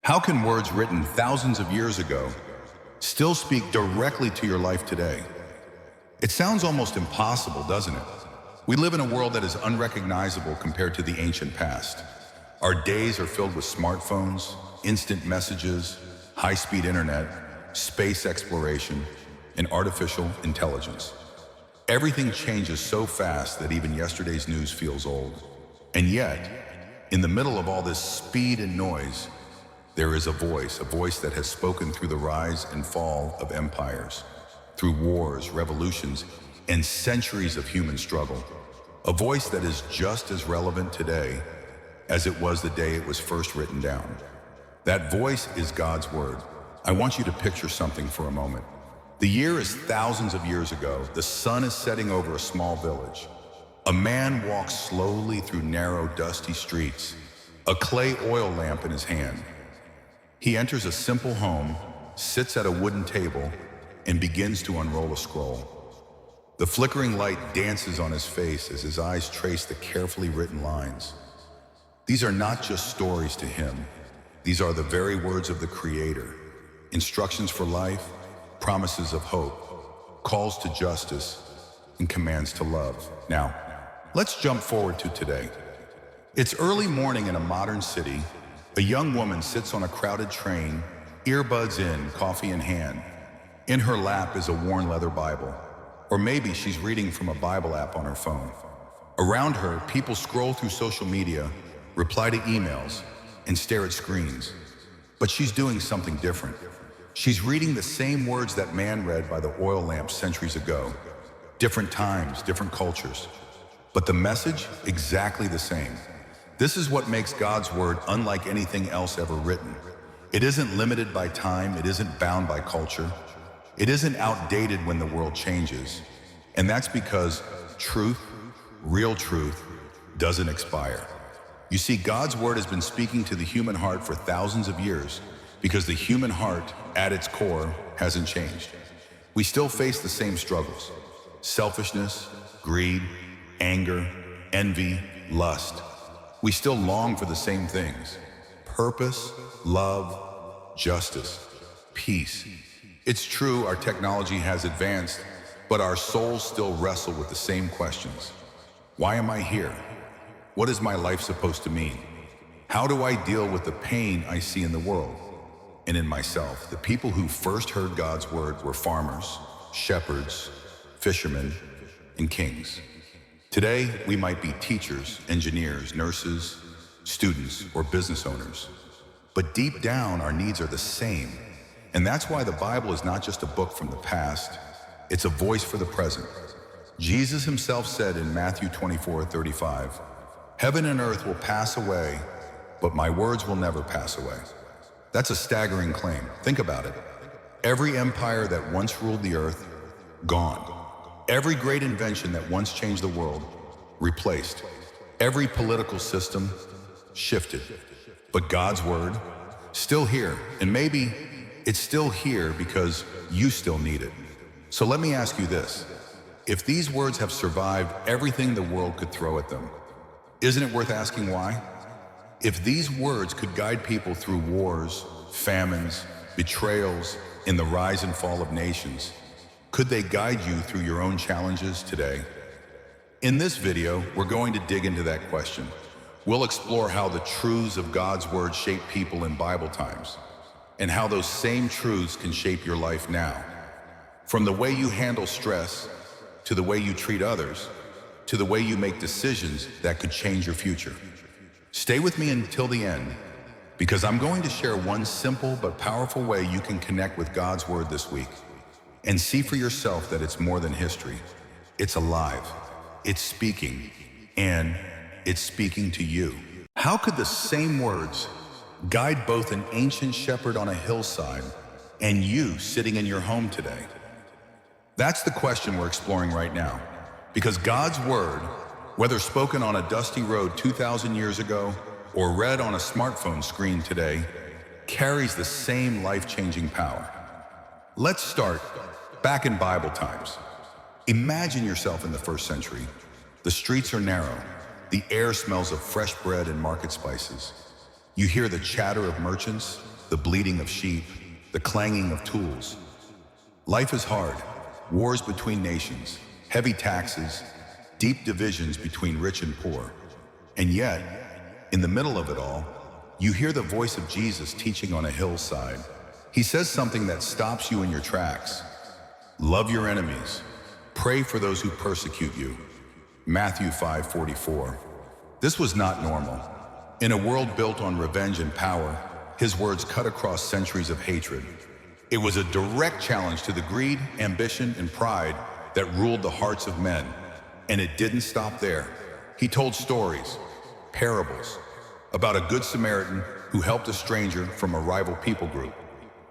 How can words written thousands of years ago still speak directly to your life today? It sounds almost impossible, doesn't it? We live in a world that is unrecognizable compared to the ancient past. Our days are filled with smartphones, instant messages, high-speed internet, space exploration, and artificial intelligence. Everything changes so fast that even yesterday's news feels old. And yet, in the middle of all this speed and noise, there is a voice that has spoken through the rise and fall of empires, through wars, revolutions, and centuries of human struggle. A voice that is just as relevant today as it was the day it was first written down. That voice is God's word. I want you to picture something for a moment. The year is thousands of years ago. The sun is setting over a small village. A man walks slowly through narrow, dusty streets, a clay oil lamp in his hand. He enters a simple home, sits at a wooden table, and begins to unroll a scroll. The flickering light dances on his face as his eyes trace the carefully written lines. These are not just stories to him. These are the very words of the Creator. Instructions for life, promises of hope, calls to justice, and commands to love. Now, let's jump forward to today. It's early morning in a modern city. A young woman sits on a crowded train, earbuds in, coffee in hand. In her lap is a worn leather Bible, or maybe she's reading from a Bible app on her phone. Around her, people scroll through social media, reply to emails, and stare at screens. But she's doing something different. She's reading the same words that man read by the oil lamp centuries ago. Different times, different cultures. But the message, exactly the same. This is what makes God's word unlike anything else ever written. It isn't limited by time, it isn't bound by culture. It isn't outdated when the world changes. And that's because truth, real truth, doesn't expire. You see, God's word has been speaking to the human heart for thousands of years because the human heart, at its core, hasn't changed. We still face the same struggles: selfishness, greed, anger, envy, lust. We still long for the same things: purpose, love, justice, peace. It's true, our technology has advanced, but our souls still wrestle with the same questions. Why am I here? What is my life supposed to mean? How do I deal with the pain I see in the world and in myself? The people who first heard God's word were farmers, shepherds, fishermen, and kings. Today, we might be teachers, engineers, nurses, students, or business owners. But deep down, our needs are the same. And that's why the Bible is not just a book from the past, it's a voice for the present. Jesus himself said in Matthew 24:35, "Heaven and earth will pass away, but my words will never pass away." That's a staggering claim. Think about it. Every empire that once ruled the earth, gone. Every great invention that once changed the world, replaced. Every political system, shifted. But God's word, still here. And maybe it's still here because you still need it. So let me ask you this. If these words have survived everything the world could throw at them, isn't it worth asking why? If these words could guide people through wars, famines, betrayals, and the rise and fall of nations, could they guide you through your own challenges today? In this video, we're going to dig into that question. We'll explore how the truths of God's word shape people in Bible times, and how those same truths can shape your life now. From the way you handle stress, to the way you treat others, to the way you make decisions that could change your future. Stay with me until the end, because I'm going to share one simple but powerful way you can connect with God's word this week. And see for yourself that it's more than history. It's alive, it's speaking, and it's speaking to you. How could the same words guide both an ancient shepherd on a hillside and you sitting in your home today? That's the question we're exploring right now. Because God's word, whether spoken on a dusty road 2,000 years ago or read on a smartphone screen today, carries the same life-changing power. Let's start back in Bible times. Imagine yourself in the first century. The streets are narrow. The air smells of fresh bread and market spices. You hear the chatter of merchants, the bleating of sheep, the clanging of tools. Life is hard. Wars between nations, heavy taxes, deep divisions between rich and poor. And yet, in the middle of it all, you hear the voice of Jesus teaching on a hillside. He says something that stops you in your tracks. Love your enemies. Pray for those who persecute you. Matthew 5:44. This was not normal. In a world built on revenge and power, his words cut across centuries of hatred. It was a direct challenge to the greed, ambition, and pride that ruled the hearts of men. And it didn't stop there. He told stories, parables, about a good Samaritan who helped a stranger from a rival people group,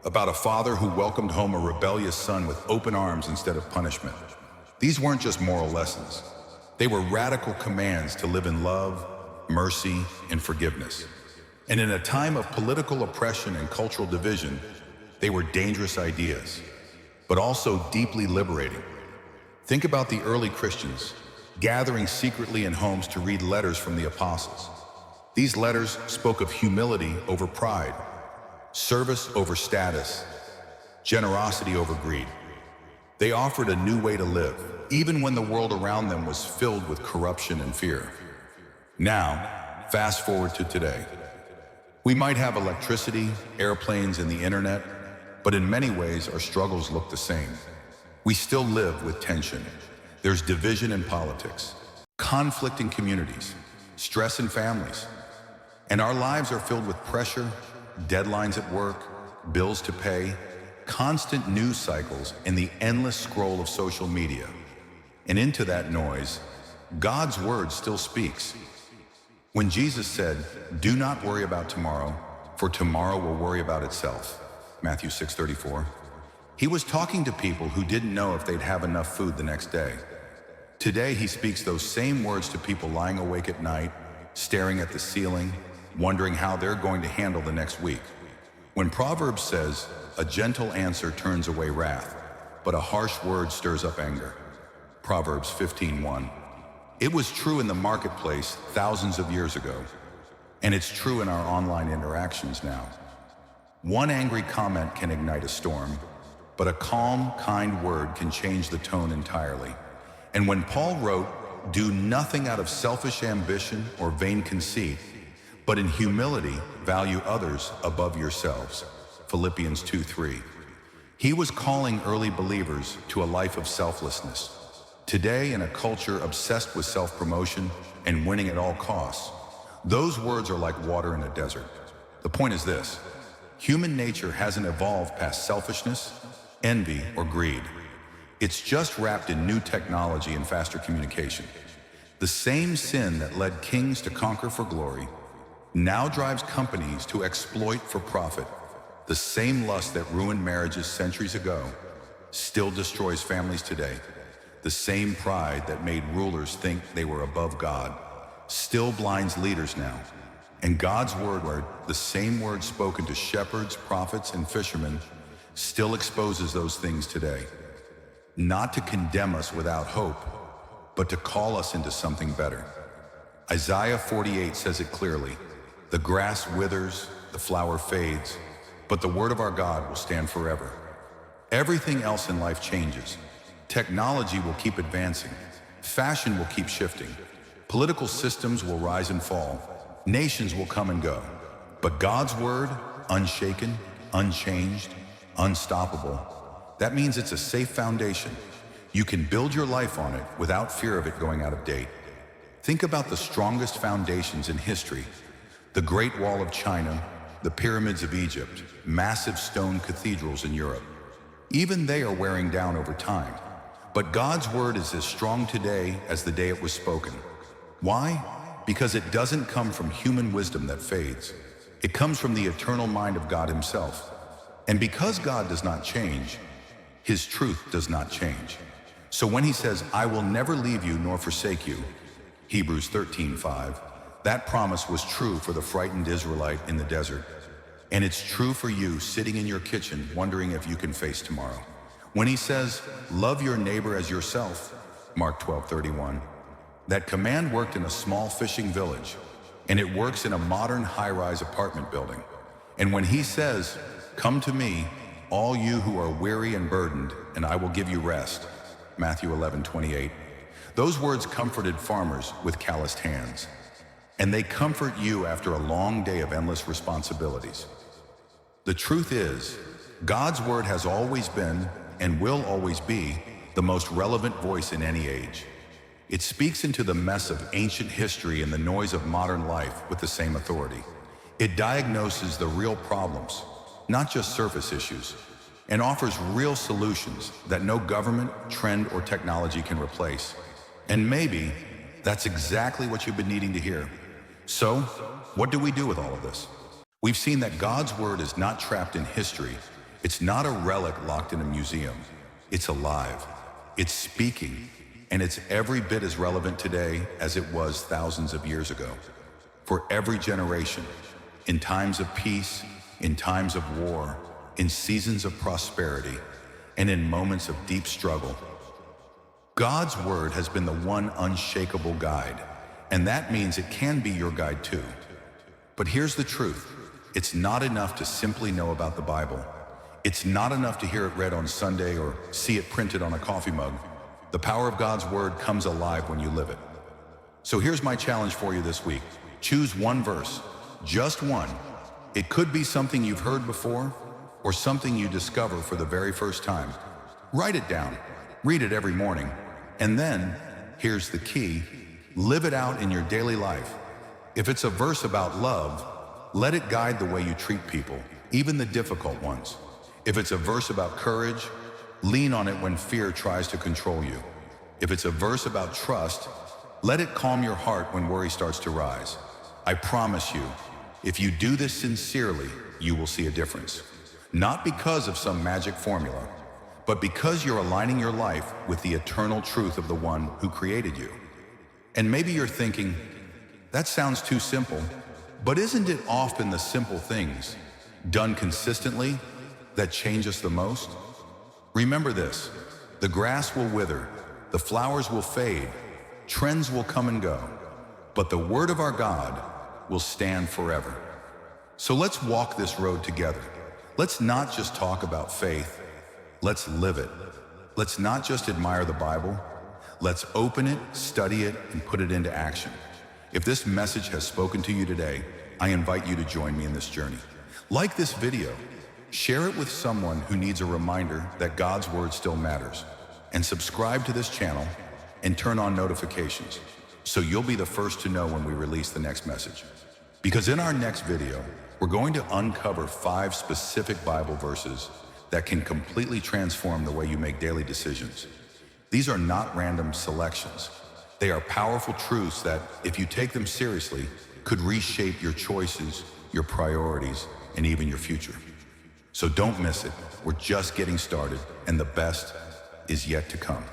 about a father who welcomed home a rebellious son with open arms instead of punishment. These weren't just moral lessons. They were radical commands to live in love, mercy, and forgiveness. And in a time of political oppression and cultural division, they were dangerous ideas, but also deeply liberating. Think about the early Christians gathering secretly in homes to read letters from the apostles. These letters spoke of humility over pride, service over status, generosity over greed. They offered a new way to live, even when the world around them was filled with corruption and fear. Now, fast forward to today. We might have electricity, airplanes, and the internet, but in many ways our struggles look the same. We still live with tension. There's division in politics, conflict in communities, stress in families. And our lives are filled with pressure, deadlines at work, bills to pay, constant news cycles, and the endless scroll of social media. And into that noise, God's word still speaks. When Jesus said, "Do not worry about tomorrow, for tomorrow will worry about itself," Matthew 6:34, he was talking to people who didn't know if they'd have enough food the next day. Today, he speaks those same words to people lying awake at night, staring at the ceiling, wondering how they're going to handle the next week. When Proverbs says, "A gentle answer turns away wrath, but a harsh word stirs up anger," Proverbs 15:1. It was true in the marketplace thousands of years ago, and it's true in our online interactions now. One angry comment can ignite a storm, but a calm, kind word can change the tone entirely. And when Paul wrote, "Do nothing out of selfish ambition or vain conceit, but in humility value others above yourselves," Philippians 2:3. He was calling early believers to a life of selflessness. Today, in a culture obsessed with self-promotion and winning at all costs, those words are like water in a desert. The point is this: human nature hasn't evolved past selfishness, envy, or greed. It's just wrapped in new technology and faster communication. The same sin that led kings to conquer for glory now drives companies to exploit for profit. The same lust that ruined marriages centuries ago still destroys families today. The same pride that made rulers think they were above God still blinds leaders now. And God's word, the same word spoken to shepherds, prophets, and fishermen, still exposes those things today. Not to condemn us without hope, but to call us into something better. Isaiah 48 says it clearly: "The grass withers, the flower fades, but the word of our God will stand forever." Everything else in life changes. Technology will keep advancing. Fashion will keep shifting. Political systems will rise and fall. Nations will come and go. But God's word, unshaken, unchanged, unstoppable, that means it's a safe foundation. You can build your life on it without fear of it going out of date. Think about the strongest foundations in history: the Great Wall of China, the pyramids of Egypt, massive stone cathedrals in Europe. Even they are wearing down over time. But God's word is as strong today as the day it was spoken. Why? Because it doesn't come from human wisdom that fades. It comes from the eternal mind of God himself. And because God does not change, his truth does not change. So when he says, "I will never leave you nor forsake you," Hebrews 13:5, that promise was true for the frightened Israelite in the desert. And it's true for you sitting in your kitchen wondering if you can face tomorrow. When he says, "Love your neighbor as yourself," Mark 12:31, that command worked in a small fishing village. and it works in a modern high-rise apartment building. And when he says, "Come to me, all you who are weary and burdened, and I will give you rest," Matthew 11:28, those words comforted farmers with calloused hands. And they comfort you after a long day of endless responsibilities. The truth is, God's word has always been, and will always be, the most relevant voice in any age. It speaks into the mess of ancient history and the noise of modern life with the same authority. It diagnoses the real problems, not just surface issues, and offers real solutions that no government, trend, or technology can replace. And maybe that's exactly what you've been needing to hear. So, what do we do with all of this? We've seen that God's word is not trapped in history. It's not a relic locked in a museum. It's alive. It's speaking. And it's every bit as relevant today as it was thousands of years ago. For every generation, in times of peace, in times of war, in seasons of prosperity, and in moments of deep struggle, God's word has been the one unshakable guide, and that means it can be your guide too. But here's the truth. It's not enough to simply know about the Bible. It's not enough to hear it read on Sunday or see it printed on a coffee mug. The power of God's word comes alive when you live it. So here's my challenge for you this week. Choose one verse, just one. It could be something you've heard before or something you discover for the very first time. Write it down, read it every morning, and then, here's the key, live it out in your daily life. If it's a verse about love, let it guide the way you treat people, even the difficult ones. If it's a verse about courage, lean on it when fear tries to control you. If it's a verse about trust, let it calm your heart when worry starts to rise. I promise you, if you do this sincerely, you will see a difference. Not because of some magic formula, but because you're aligning your life with the eternal truth of the one who created you. And maybe you're thinking, that sounds too simple, but isn't it often the simple things, done consistently, that change us the most? Remember this, the grass will wither, the flowers will fade, trends will come and go, but the word of our God will stand forever. So let's walk this road together. Let's not just talk about faith, let's live it. Let's not just admire the Bible, let's open it, study it, and put it into action. If this message has spoken to you today, I invite you to join me in this journey. Like this video, share it with someone who needs a reminder that God's word still matters, and subscribe to this channel and turn on notifications so you'll be the first to know when we release the next message. Because in our next video, we're going to uncover 5 specific Bible verses that can completely transform the way you make daily decisions. These are not random selections. They are powerful truths that, if you take them seriously, could reshape your choices, your priorities, and even your future. So don't miss it. We're just getting started, and the best is yet to come.